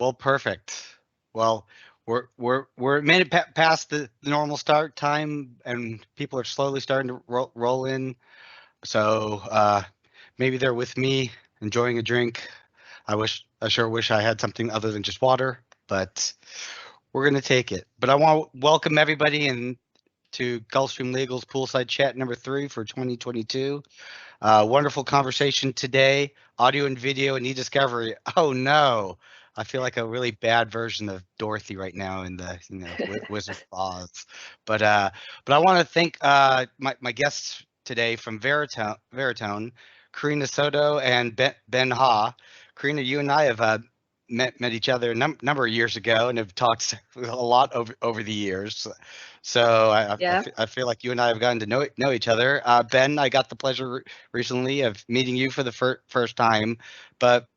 Well, perfect. Well, we're a minute past the normal start time, and people are slowly starting to roll in. So maybe they're with me enjoying a drink. I sure wish I had something other than just water, but we're gonna take it. But I want to welcome everybody to Gulfstream Legal's Poolside Chat number 3 for 2022. Wonderful conversation today. Audio and video and eDiscovery. Oh no, I feel like a really bad version of Dorothy right now in the Wizard of Oz. But I want to thank my guests today from Veritone, Karina Soto and Ben Ha. Karina, you and I have met each other a number of years ago and have talked a lot over the years. So Yeah. I feel like you and I have gotten to know each other. Ben, I got the pleasure recently of meeting you for the first time, but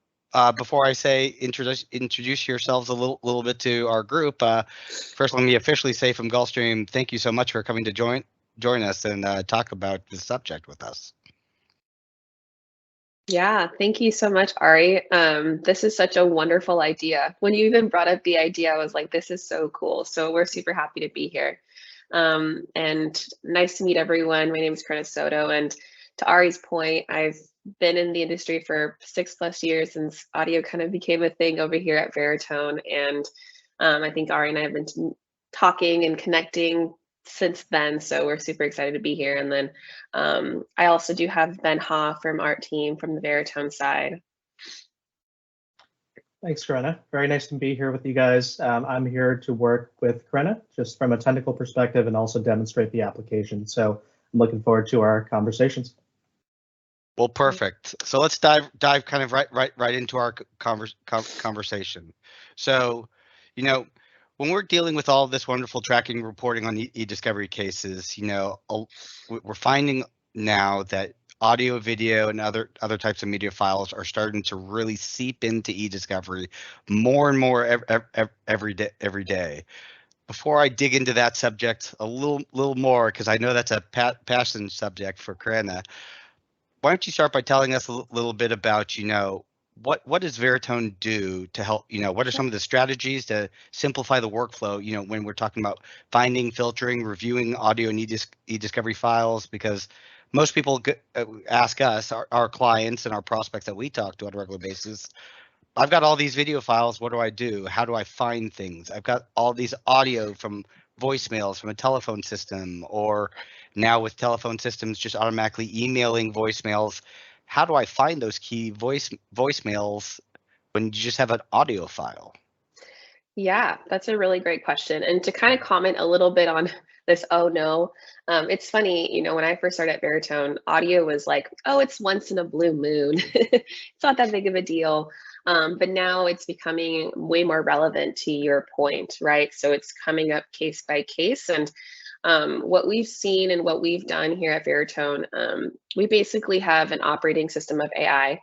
before I say introduce yourselves a little bit to our group, first let me officially say from Gulfstream, thank you so much for coming to join us and talk about this subject with us. Yeah, thank you so much, Ari. This is such a wonderful idea. When you even brought up the idea, I was like, this is so cool. So we're super happy to be here. And nice to meet everyone. My name is Karina Soto. And to Ari's point, I've been in the industry for 6+ years since audio kind of became a thing over here at Veritone. And I think Ari and I have been talking and connecting since then. So we're super excited to be here. And then I also do have Ben Ha from our team from the Veritone side. Thanks, Karina. Very nice to be here with you guys. I'm here to work with Karina just from a technical perspective and also demonstrate the application. So I'm looking forward to our conversations. Well, perfect. So let's dive kind of right into our conversation. So, when we're dealing with all this wonderful tracking reporting on eDiscovery cases, we're finding now that audio, video, and other types of media files are starting to really seep into eDiscovery more and more every day. Before I dig into that subject a little more, because I know that's a passion subject for Karina, why don't you start by telling us a little bit about, what does Veritone do to help, what are some of the strategies to simplify the workflow, when we're talking about finding, filtering, reviewing audio and eDiscovery files, because most people ask us, our clients and our prospects that we talk to on a regular basis, I've got all these video files. What do I do? How do I find things? I've got all these audio from voicemails from a telephone system, or now with telephone systems just automatically emailing voicemails. How do I find those key voicemails when you just have an audio file? Yeah, that's a really great question. And to kind of comment a little bit on this, oh no, it's funny, when I first started at Veritone, audio was like, oh, it's once in a blue moon. It's not that big of a deal. But now it's becoming way more relevant to your point, right? So it's coming up case by case. And what we've seen and what we've done here at Veritone, we basically have an operating system of AI.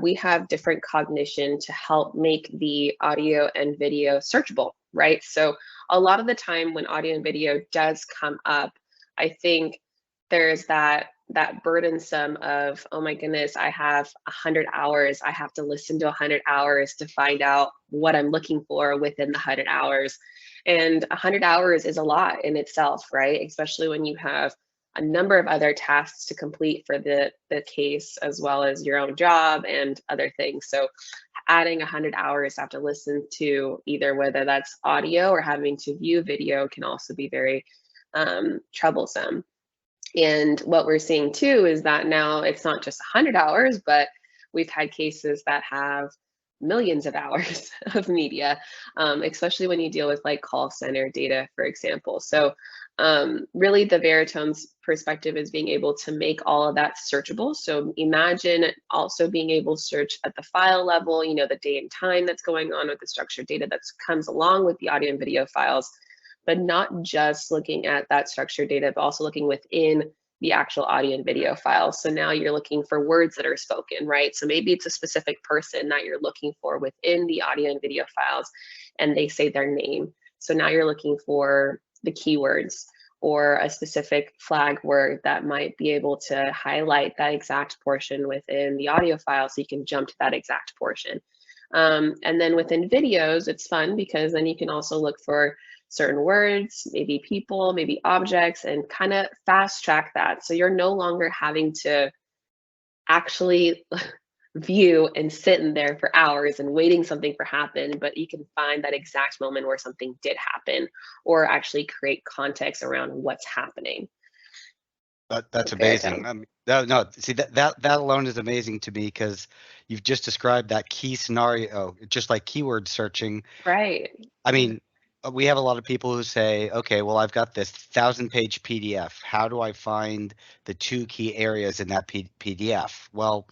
We have different cognition to help make the audio and video searchable, right? So a lot of the time when audio and video does come up, I think there's that burdensome of, oh my goodness, I have 100 hours. I have to listen to 100 hours to find out what I'm looking for within the 100 hours. And 100 hours is a lot in itself, right? Especially when you have a number of other tasks to complete for the case, as well as your own job and other things. So adding 100 hours to have to listen to either whether that's audio or having to view video can also be very troublesome. And what we're seeing too is that now it's not just 100 hours, but we've had cases that have millions of hours of media, especially when you deal with like call center data, for example. So really the Veritone's perspective is being able to make all of that searchable. So imagine also being able to search at the file level, the day and time that's going on with the structured data that comes along with the audio and video files, but not just looking at that structured data, but also looking within the actual audio and video files. So now you're looking for words that are spoken, right? So maybe it's a specific person that you're looking for within the audio and video files, and they say their name. So now you're looking for the keywords or a specific flag word that might be able to highlight that exact portion within the audio file so you can jump to that exact portion. And then within videos, it's fun because then you can also look for certain words, maybe people, maybe objects, and kind of fast track that. So you're no longer having to actually view and sit in there for hours and waiting something for happen, but you can find that exact moment where something did happen or actually create context around what's happening. That's with amazing. Veritone. No, see that alone is amazing to me because you've just described that key scenario, just like keyword searching. Right. I mean, we have a lot of people who say, okay, well, I've got this 1,000-page PDF. How do I find the two key areas in that PDF? Well,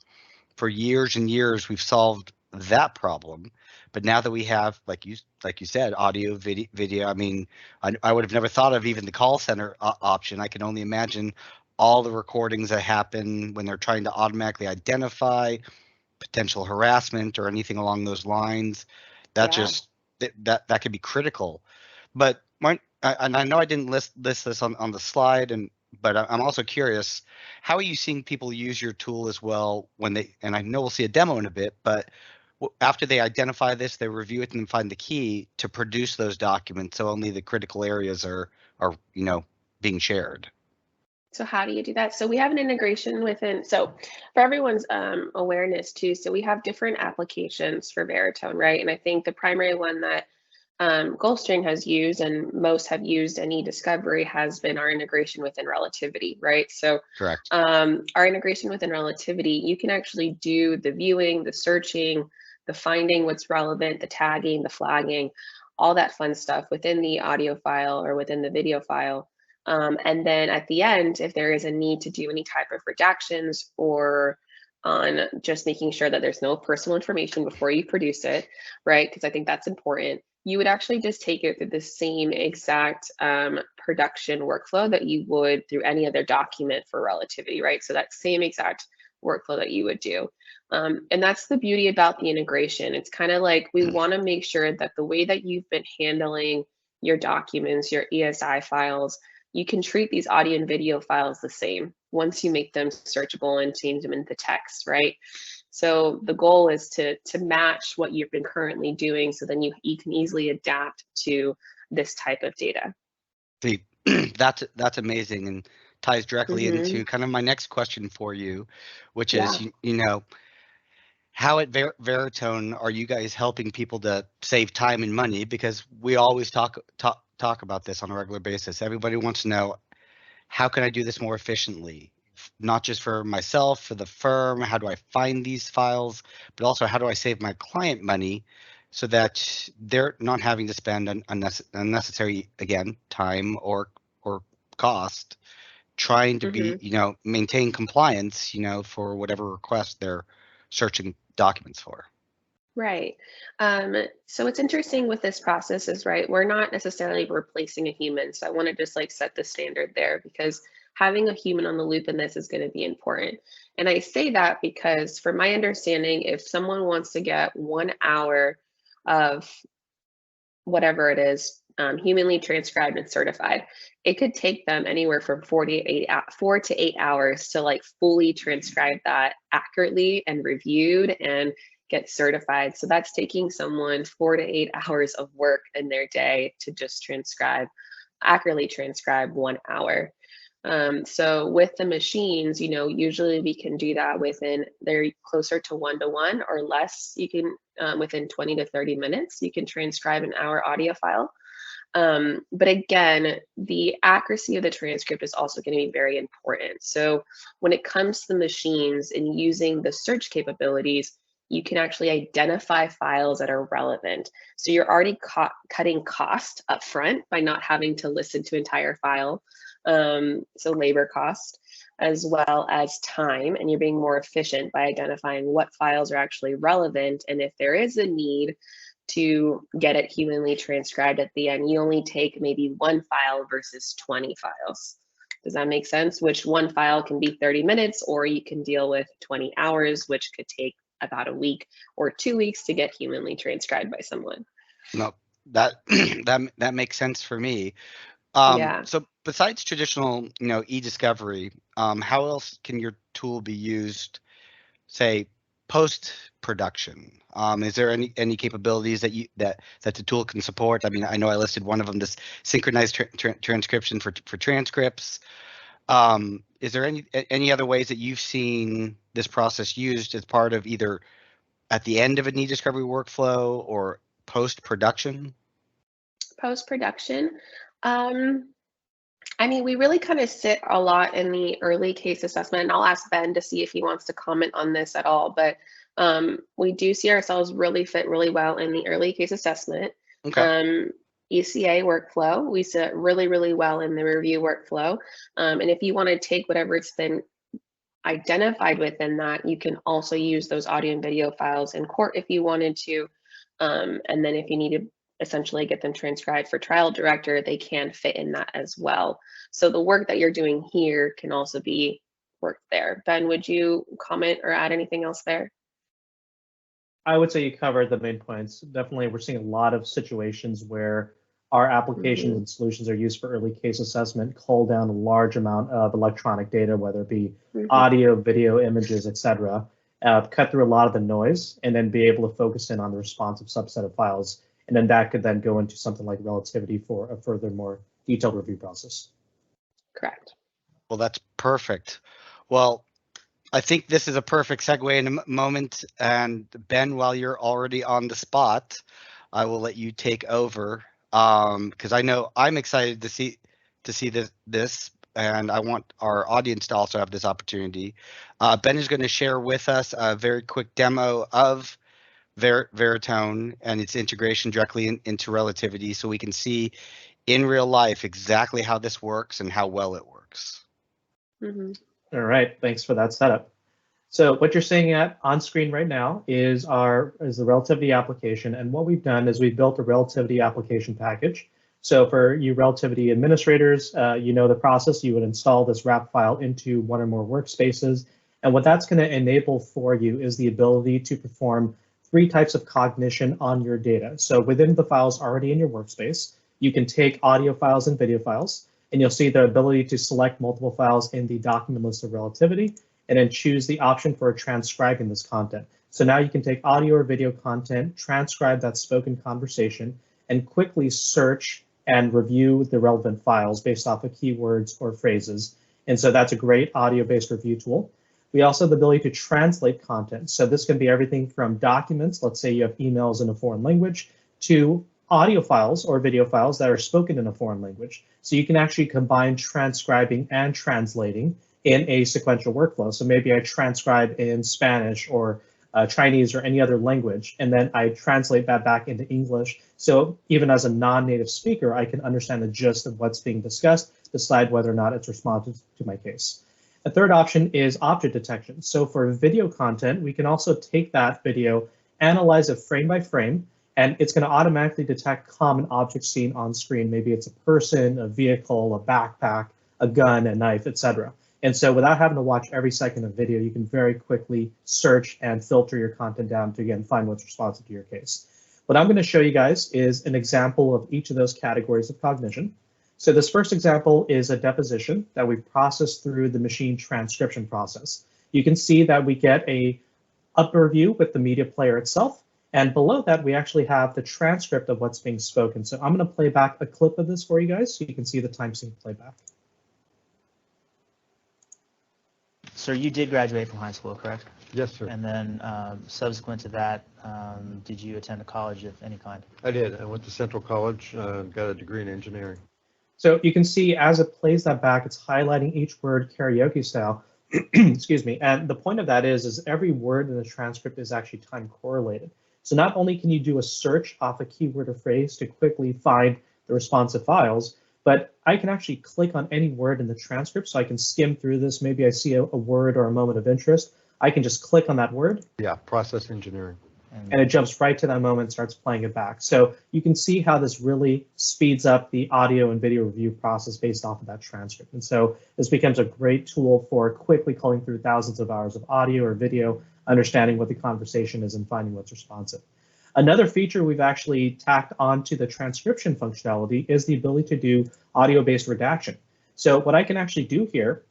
for years and years, we've solved that problem. But now that we have, like you said, audio, video. I mean, I would have never thought of even the call center option. I can only imagine all the recordings that happen when they're trying to automatically identify potential harassment or anything along those lines. That Yeah. just that could be critical. But and I know I didn't list this on the slide, but I'm also curious, how are you seeing people use your tool as well when they, and I know we'll see a demo in a bit, but after they identify this, they review it and find the key to produce those documents, so only the critical areas are being shared. So how do you do that? So we have an integration within, so for everyone's awareness too, so we have different applications for Veritone, right? And I think the primary one that Gulfstream has used and most have used in eDiscovery has been our integration within Relativity, right? So Correct. our integration within Relativity, you can actually do the viewing, the searching, the finding what's relevant, the tagging, the flagging, all that fun stuff within the audio file or within the video file. And then at the end, if there is a need to do any type of redactions or on just making sure that there's no personal information before you produce it, right? Because I think that's important. You would actually just take it through the same exact production workflow that you would through any other document for Relativity, right? So that same exact workflow that you would do. And that's the beauty about the integration. It's kind of like we want to make sure that the way that you've been handling your documents, your ESI files, you can treat these audio and video files the same once you make them searchable and change them into text, right? So the goal is to match what you've been currently doing so then you can easily adapt to this type of data. See, that's amazing and ties directly into kind of my next question for you, which is, how at Veritone are you guys helping people to save time and money? Because we always talk about this on a regular basis. Everybody wants to know, how can I do this more efficiently? Not just for myself, for the firm, how do I find these files, but also how do I save my client money so that they're not having to spend unnecessary, again, time or cost trying to be, maintain compliance, for whatever request they're searching documents for. Right. So what's interesting with this process is, right, we're not necessarily replacing a human. So I want to just like set the standard there because having a human on the loop in this is going to be important. And I say that because from my understanding, if someone wants to get 1 hour of whatever it is, humanly transcribed and certified, it could take them anywhere from 4 to 8 hours to like fully transcribe that accurately and reviewed and get certified. So that's taking someone 4 to 8 hours of work in their day to just accurately transcribe 1 hour. So with the machines, usually we can do that they're closer to 1-to-1 or less. You can, within 20 to 30 minutes, you can transcribe an hour audio file. But again, the accuracy of the transcript is also going to be very important. So when it comes to the machines and using the search capabilities, you can actually identify files that are relevant. So you're already cutting cost up front by not having to listen to entire file. So labor cost as well as time, and you're being more efficient by identifying what files are actually relevant. And if there is a need to get it humanly transcribed at the end, you only take maybe 1 file versus 20 files. Does that make sense? Which 1 file can be 30 minutes, or you can deal with 20 hours, which could take about a week or 2 weeks to get humanly transcribed by someone. No, that that makes sense for me. Yeah. So besides traditional, eDiscovery, how else can your tool be used, say, post-production? Is there any capabilities that the tool can support? I mean, I know I listed one of them, this synchronized transcription for transcripts. Is there any other ways that you've seen this process used as part of either at the end of an eDiscovery workflow or post-production? Post-production. I mean, we really kind of sit a lot in the early case assessment, and I'll ask Ben to see if he wants to comment on this at all, but we do see ourselves really fit really well in the early case assessment. Okay. ECA workflow, we sit really, really well in the review workflow. And if you want to take whatever it's been identified within that, you can also use those audio and video files in court if you wanted to. And then if you need to essentially get them transcribed for trial director, they can fit in that as well. So the work that you're doing here can also be worked there. Ben, would you comment or add anything else there? I would say you covered the main points. Definitely, we're seeing a lot of situations where our applications and solutions are used for early case assessment, cull down a large amount of electronic data, whether it be audio, video, images, etc., cut through a lot of the noise, and then be able to focus in on the responsive subset of files. And then that could then go into something like Relativity for a further, more detailed review process. Correct. Well, that's perfect. Well, I think this is a perfect segue in a moment. And Ben, while you're already on the spot, I will let you take over, because I know I'm excited to see this, and I want our audience to also have this opportunity. Ben is going to share with us a very quick demo of Veritone and its integration directly into Relativity, so we can see in real life exactly how this works and how well it works. All right, thanks for that setup. So what you're seeing on screen right now is the Relativity application, and what we've done is we've built a Relativity application package. So for you Relativity administrators, you know the process. You would install this wrap file into one or more workspaces, and what that's going to enable for you is the ability to perform 3 types of cognition on your data. So within the files already in your workspace, you can take audio files and video files, and you'll see the ability to select multiple files in the document list of Relativity, and then choose the option for transcribing this content. So now you can take audio or video content, transcribe that spoken conversation, and quickly search and review the relevant files based off of keywords or phrases. And so that's a great audio-based review tool. We also have the ability to translate content. So this can be everything from documents, let's say you have emails in a foreign language, to audio files or video files that are spoken in a foreign language. So you can actually combine transcribing and translating in a sequential workflow. So maybe I transcribe in Spanish or Chinese or any other language, and then I translate that back into English. So even as a non-native speaker, I can understand the gist of what's being discussed, decide whether or not it's responsive to my case. A third option is object detection. So for video content, we can also take that video, analyze it frame by frame, and it's going to automatically detect common objects seen on screen. Maybe it's a person, a vehicle, a backpack, a gun, a knife, etc. And so without having to watch every second of video, you can very quickly search and filter your content down to, again, find what's responsive to your case. What I'm going to show you guys is an example of each of those categories of cognition. So this first example is a deposition that we processed through the machine transcription process. You can see that we get a upper view with the media player itself, and below that we actually have the transcript of what's being spoken. So I'm going to play back a clip of this for you guys so you can see the time sync playback. Sir, you did graduate from high school, correct? Yes, sir. And then subsequent to that, did you attend a college of any kind? I did. I went to Central College, got a degree in engineering. So you can see as it plays that back, it's highlighting each word karaoke style. Excuse me. And the point of that is every word in the transcript is actually time correlated. So not only can you do a search off a keyword or phrase to quickly find the responsive files, but I can actually click on any word in the transcript. So I can skim through this. Maybe I see a word or a moment of interest. I can just click on that word. Yeah, process engineering. And it jumps right to that moment and starts playing it back. So you can see how this really speeds up the audio and video review process based off of that transcript. And so this becomes a great tool for quickly culling through thousands of hours of audio or video, understanding what the conversation is and finding what's responsive. Another feature we've actually tacked onto the transcription functionality is the ability to do audio-based redaction. So what I can actually do here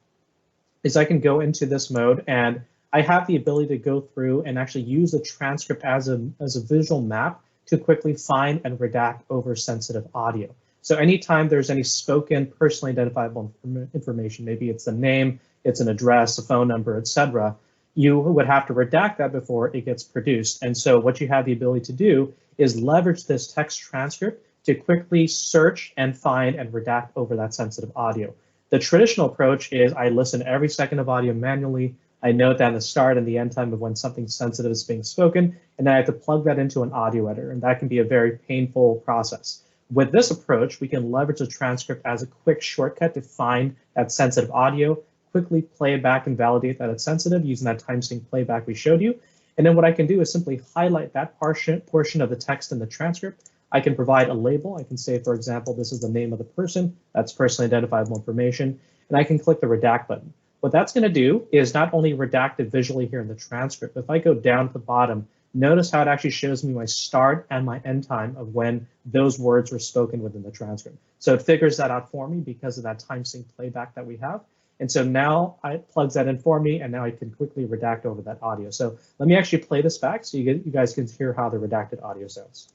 is I can go into this mode and I have the ability to go through and actually use the transcript as a visual map to quickly find and redact over sensitive audio. So anytime there's any spoken personally identifiable information, maybe it's a name, it's an address, a phone number, etc., you would have to redact that before it gets produced. And so what you have the ability to do is leverage this text transcript to quickly search and find and redact over that sensitive audio. The traditional approach is I listen every second of audio manually. I note down the start and the end time of when something sensitive is being spoken, and then I have to plug that into an audio editor, and that can be a very painful process. With this approach, we can leverage the transcript as a quick shortcut to find that sensitive audio, quickly play it back and validate that it's sensitive using that timesync playback we showed you. And then what I can do is simply highlight that portion of the text in the transcript. I can provide a label. I can say, for example, this is the name of the person. That's personally identifiable information. And I can click the redact button. What that's going to do is not only redact it visually here in the transcript, but if I go down to the bottom, notice how it actually shows me my start and my end time of when those words were spoken within the transcript. So it figures that out for me because of that timesync playback that we have. And so now it plugs that in for me, and now I can quickly redact over that audio. So let me actually play this back so you guys can hear how the redacted audio sounds.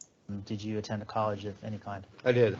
Did you attend a college of any kind? I did.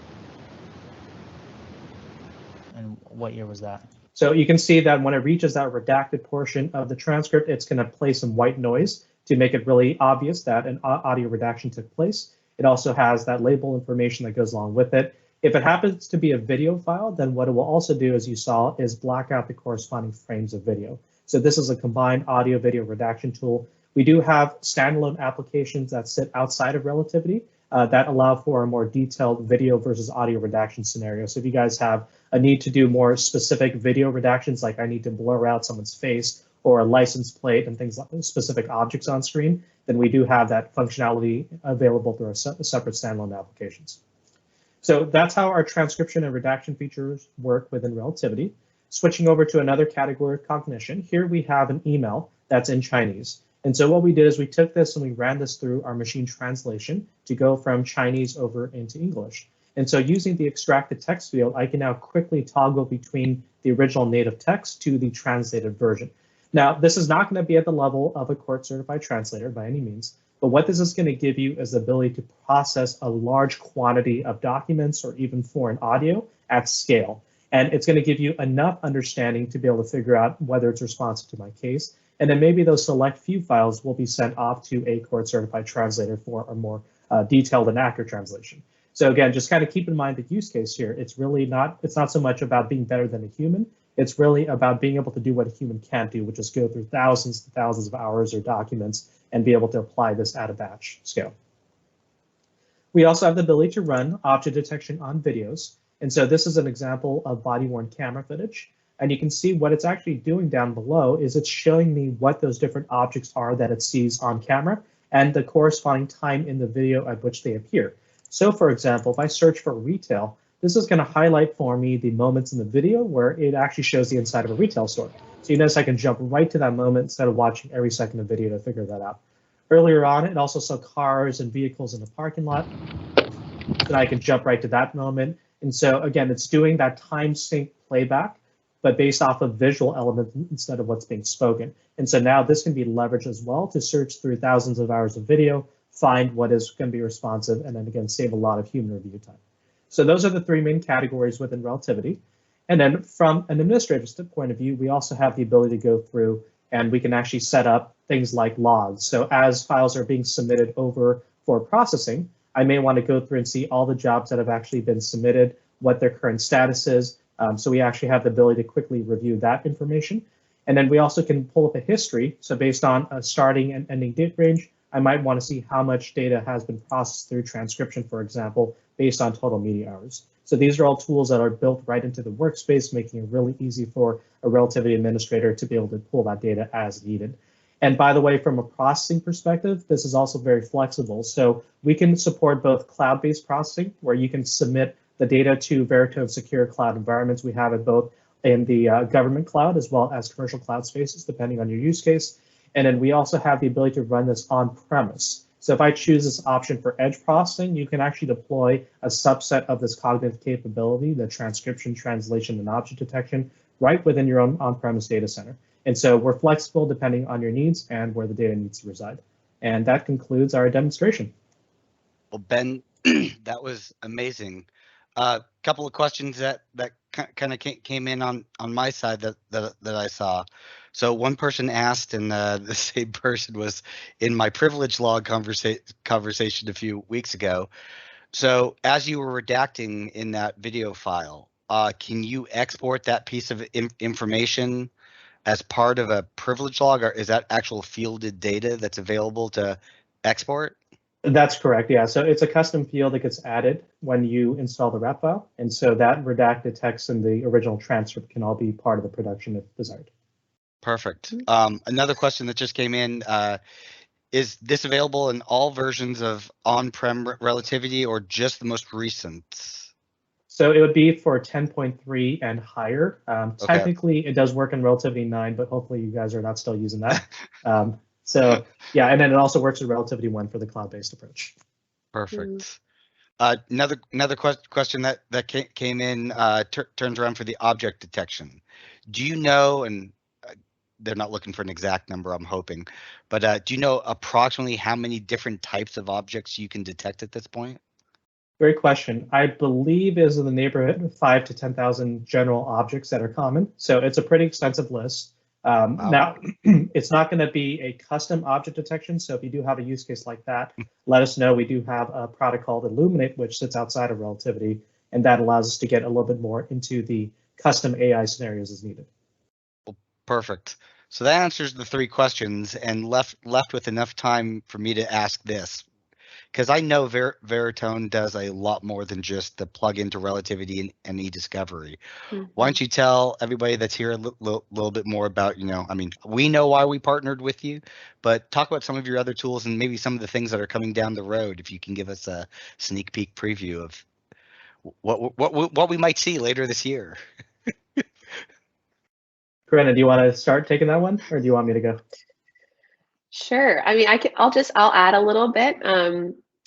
And what year was that? So you can see that when it reaches that redacted portion of the transcript, it's going to play some white noise to make it really obvious that an audio redaction took place. It also has that label information that goes along with it. If it happens to be a video file, then what it will also do, as you saw, is black out the corresponding frames of video. So this is a combined audio video redaction tool. We do have standalone applications that sit outside of Relativity that allow for a more detailed video versus audio redaction scenario. So if you guys have a need to do more specific video redactions, like I need to blur out someone's face or a license plate and things like specific objects on screen, then we do have that functionality available through our separate standalone applications. So that's how our transcription and redaction features work within Relativity. Switching over to another category of cognition, here we have an email that's in Chinese. And so what we did is we took this and we ran this through our machine translation to go from Chinese over into English. And so using the extracted text field, I can now quickly toggle between the original native text to the translated version. Now, this is not going to be at the level of a court-certified translator by any means, but what this is going to give you is the ability to process a large quantity of documents or even foreign audio at scale. And it's going to give you enough understanding to be able to figure out whether it's responsive to my case. And then maybe those select few files will be sent off to a court-certified translator for a more detailed and accurate translation. So again, just kind of keep in mind the use case here. It's not so much about being better than a human. It's really about being able to do what a human can't do, which is go through thousands and thousands of hours or documents and be able to apply this at a batch scale. We also have the ability to run object detection on videos. And so this is an example of body-worn camera footage. And you can see what it's actually doing down below is it's showing me what those different objects are that it sees on camera and the corresponding time in the video at which they appear. So for example, if I search for retail, this is going to highlight for me the moments in the video where it actually shows the inside of a retail store. So you notice I can jump right to that moment instead of watching every second of video to figure that out. Earlier on, it also saw cars and vehicles in the parking lot. Then I can jump right to that moment. And so again, it's doing that time sync playback, but based off of visual elements instead of what's being spoken. And so now this can be leveraged as well to search through thousands of hours of video, find what is going to be responsive, and then again, save a lot of human review time. So those are the three main categories within Relativity. And then from an administrative point of view, we also have the ability to go through and we can actually set up things like logs. So as files are being submitted over for processing, I may want to go through and see all the jobs that have actually been submitted, what their current status is. So we actually have the ability to quickly review that information. And then we also can pull up a history. So based on a starting and ending date range, I might want to see how much data has been processed through transcription, for example, based on total media hours. So these are all tools that are built right into the workspace, making it really easy for a Relativity administrator to be able to pull that data as needed. And by the way, from a processing perspective, this is also very flexible. So we can support both cloud-based processing, where you can submit the data to Veritone secure cloud environments. We have it both in the government cloud as well as commercial cloud spaces, depending on your use case. And then we also have the ability to run this on-premise. So if I choose this option for edge processing, you can actually deploy a subset of this cognitive capability, the transcription, translation, and object detection, right within your own on-premise data center. And so we're flexible depending on your needs and where the data needs to reside. And that concludes our demonstration. Well, Ben, that was amazing. Couple of questions that kind of came in on my side that I saw. So one person asked, and the same person was in my privilege log conversation a few weeks ago. So as you were redacting in that video file, can you export that piece of information as part of a privilege log, or is that actual fielded data that's available to export? That's correct, yeah. So it's a custom field that gets added when you install the wrap file. And so that redacted text and the original transcript can all be part of the production if desired. Perfect. Another question that just came in, is this available in all versions of on-prem Relativity or just the most recent? So it would be for 10.3 and higher. Okay. Technically, it does work in Relativity 9, but hopefully you guys are not still using that. So yeah, and then it also works with Relativity 1 for the cloud-based approach. Perfect. Another question that came in turns around for the object detection. Do you know, and they're not looking for an exact number, I'm hoping, but do you know approximately how many different types of objects you can detect at this point? Great question. I believe is in the neighborhood of 5,000 to 10,000 general objects that are common. So it's a pretty extensive list. Wow. Now, it's not going to be a custom object detection. So if you do have a use case like that, let us know. We do have a product called Illuminate, which sits outside of Relativity, and that allows us to get a little bit more into the custom AI scenarios as needed. Well, perfect. So that answers the three questions and left with enough time for me to ask this. Because I know Veritone does a lot more than just the plug into Relativity and eDiscovery. Why don't you tell everybody that's here a little bit more about, I mean, we know why we partnered with you, but talk about some of your other tools and maybe some of the things that are coming down the road, if you can give us a sneak peek preview of what we might see later this year. Corinna, do you want to start taking that one, or do you want me to go? Sure. I mean, I'll add a little bit.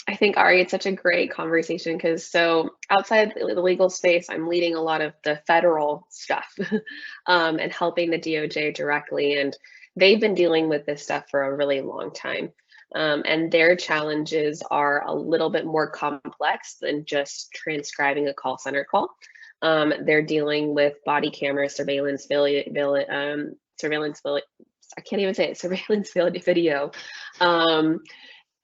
I think, Ari, it's such a great conversation because so outside the legal space, I'm leading a lot of the federal stuff and helping the DOJ directly. And they've been dealing with this stuff for a really long time. And their challenges are a little bit more complex than just transcribing a call center call. They're dealing with body camera surveillance, surveillance video.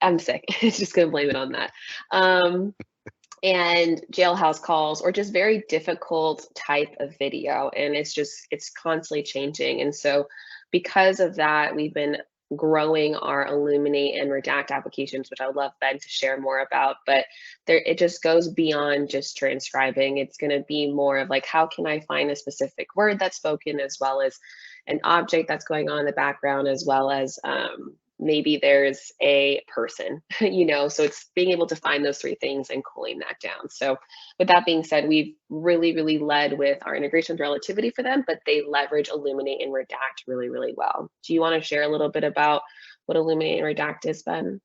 I'm sick. It's just going to blame it on that. And jailhouse calls, or just very difficult type of video. And it's constantly changing. And so because of that, we've been growing our Illuminate and Redact applications, which I would love Ben to share more about, but it just goes beyond just transcribing. It's going to be more of like, how can I find a specific word that's spoken, as well as an object that's going on in the background, as well as maybe there's a person, so it's being able to find those three things and cooling that down. So with that being said, we've really, really led with our integration with Relativity for them, but they leverage Illuminate and Redact really, really well. Do you want to share a little bit about what Illuminate and Redact is, Ben?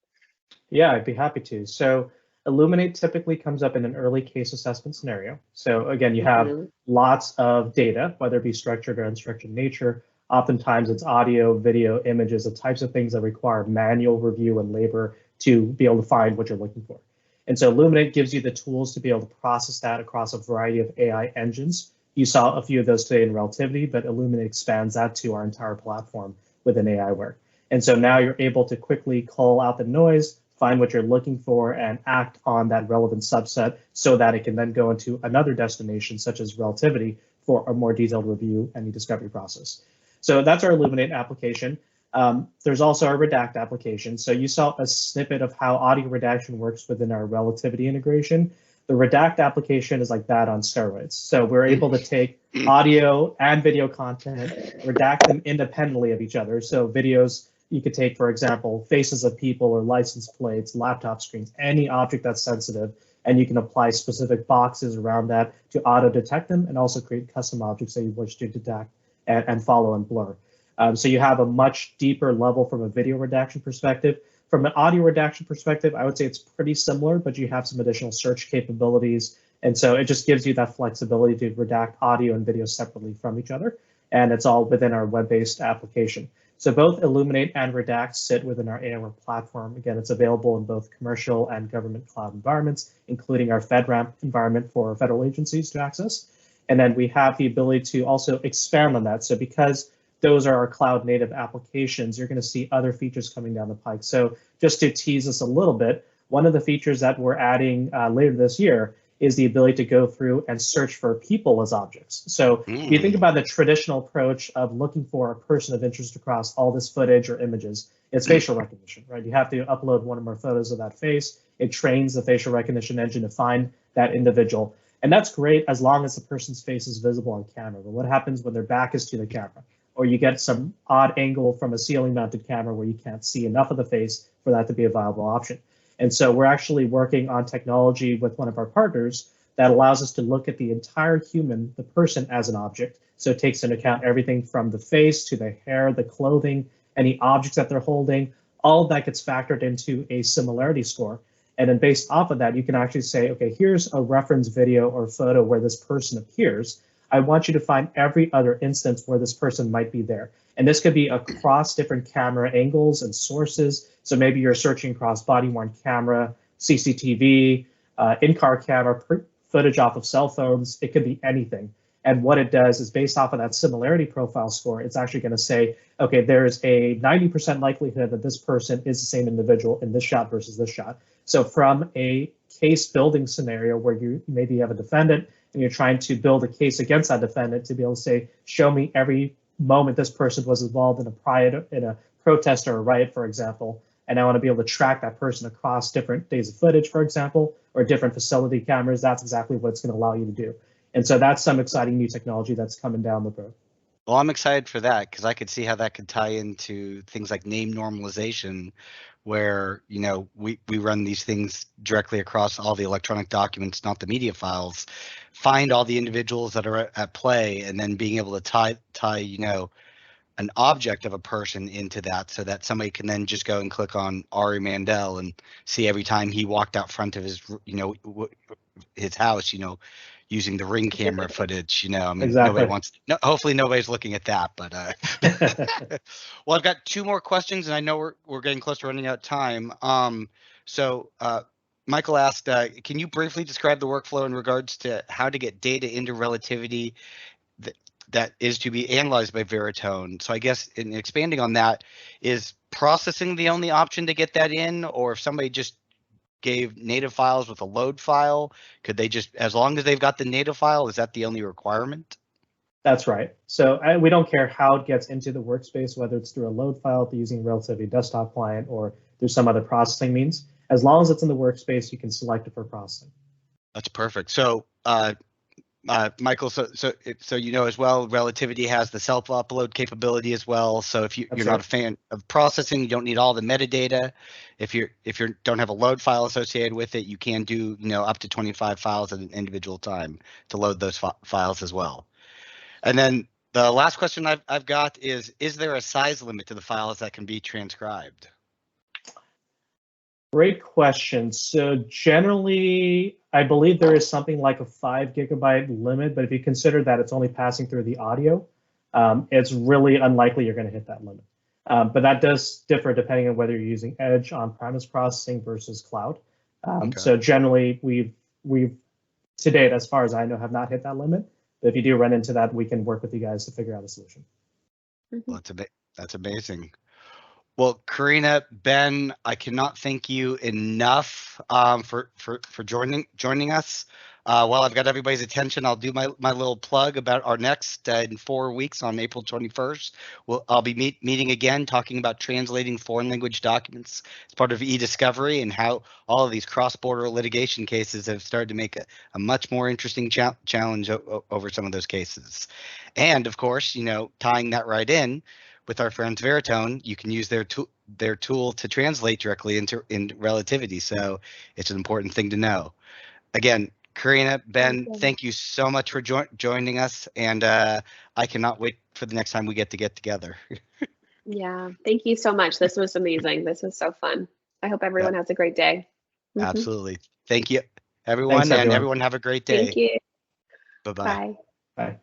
Yeah, I'd be happy to. So Illuminate typically comes up in an early case assessment scenario. So again, you have lots of data, whether it be structured or unstructured nature. Oftentimes it's audio, video, images, the types of things that require manual review and labor to be able to find what you're looking for. And so Illuminate gives you the tools to be able to process that across a variety of AI engines. You saw a few of those today in Relativity, but Illuminate expands that to our entire platform within aiWare. And so now you're able to quickly call out the noise, find what you're looking for, and act on that relevant subset so that it can then go into another destination, such as Relativity, for a more detailed review and the discovery process. So that's our Illuminate application. There's also our Redact application. So you saw a snippet of how audio redaction works within our Relativity integration. The Redact application is like that on steroids. So we're able to take audio and video content, redact them independently of each other. So videos, you could take, for example, faces of people or license plates, laptop screens, any object that's sensitive, and you can apply specific boxes around that to auto detect them and also create custom objects that you wish to detect and follow and blur. So you have a much deeper level from a video redaction perspective. From an audio redaction perspective, I would say it's pretty similar, but you have some additional search capabilities. And so it just gives you that flexibility to redact audio and video separately from each other. and it's all within our web-based application. So both Illuminate and Redact sit within our AR platform. Again, it's available in both commercial and government cloud environments, including our FedRAMP environment for federal agencies to access. And then we have the ability to also expand on that. So because those are our cloud native applications, you're going to see other features coming down the pike. So just to tease us a little bit, one of the features that we're adding later this year is the ability to go through and search for people as objects. So if you think about the traditional approach of looking for a person of interest across all this footage or images, it's facial recognition, right? You have to upload one or more photos of that face. It trains the facial recognition engine to find that individual. And that's great as long as the person's face is visible on camera. But what happens when their back is to the camera? Or you get some odd angle from a ceiling mounted camera where you can't see enough of the face for that to be a viable option. And so we're actually working on technology with one of our partners that allows us to look at the entire human, the person, as an object. So it takes into account everything from the face to the hair, the clothing, any objects that they're holding. All of that gets factored into a similarity score. And then based off of that, you can actually say, okay, here's a reference video or photo where this person appears. I want you to find every other instance where this person might be there. And this could be across different camera angles and sources. So maybe you're searching across body-worn camera, CCTV, in-car camera, footage off of cell phones. It could be anything. And what it does is based off of that similarity profile score, it's actually going to say, okay, there's a 90% likelihood that this person is the same individual in this shot versus this shot. So from a case building scenario where you maybe have a defendant and you're trying to build a case against that defendant to be able to say, show me every moment this person was involved in a protest or a riot, for example, and I want to be able to track that person across different days of footage, for example, or different facility cameras. That's exactly what it's going to allow you to do. And so that's some exciting new technology that's coming down the road. Well, I'm excited for that because I could see how that could tie into things like name normalization, where, you know, we run these things directly across all the electronic documents, not the media files, find all the individuals that are at play, and then being able to tie, you know, an object of a person into that so that somebody can then just go and click on Ari Mandel and see every time he walked out front of his, you know, his house, you know, using the Ring camera footage, you know. I mean, exactly. Nobody wants, no, hopefully nobody's looking at that, but well, I've got two more questions and I know we're getting close to running out of time. So Michael asked, can you briefly describe the workflow in regards to how to get data into Relativity that is to be analyzed by Veritone? So I guess in expanding on that, is processing the only option to get that in, or if somebody just gave native files with a load file, could they just, as long as they've got the native file, is that the only requirement? That's right. So we don't care how it gets into the workspace, whether it's through a load file, through using Relativity desktop client, or through some other processing means. As long as it's in the workspace, you can select it for processing. That's perfect. So Michael, so you know as well, Relativity has the self-upload capability as well. So if you're not a fan of processing, you don't need all the metadata. If you don't have a load file associated with it, you can do, you know, up to 25 files at an individual time to load those files as well. And then the last question I've got is there a size limit to the files that can be transcribed? Great question. So generally, I believe there is something like a 5 GB limit, but if you consider that it's only passing through the audio, it's really unlikely you're going to hit that limit. But that does differ depending on whether you're using edge on-premise processing versus cloud. Okay. So generally, we've to date, as far as I know, have not hit that limit. But if you do run into that, we can work with you guys to figure out a solution. Well, that's amazing. Well, Karina, Ben, I cannot thank you enough for joining us. While I've got everybody's attention, I'll do my little plug about our next in 4 weeks on April 21st. I'll be meeting again, talking about translating foreign language documents as part of eDiscovery and how all of these cross-border litigation cases have started to make a much more interesting challenge over some of those cases. And of course, you know, tying that right in with our friends Veritone, you can use their tool to translate directly into Relativity. So it's an important thing to know. Again, Karina, Ben, thank you so much for joining us, and I cannot wait for the next time we get together. Yeah, thank you so much. This was amazing. This was so fun. I hope everyone has a great day. Absolutely. Thank you, everyone. Thanks, everyone. And everyone have a great day. Thank you. Bye-bye. Bye. Bye.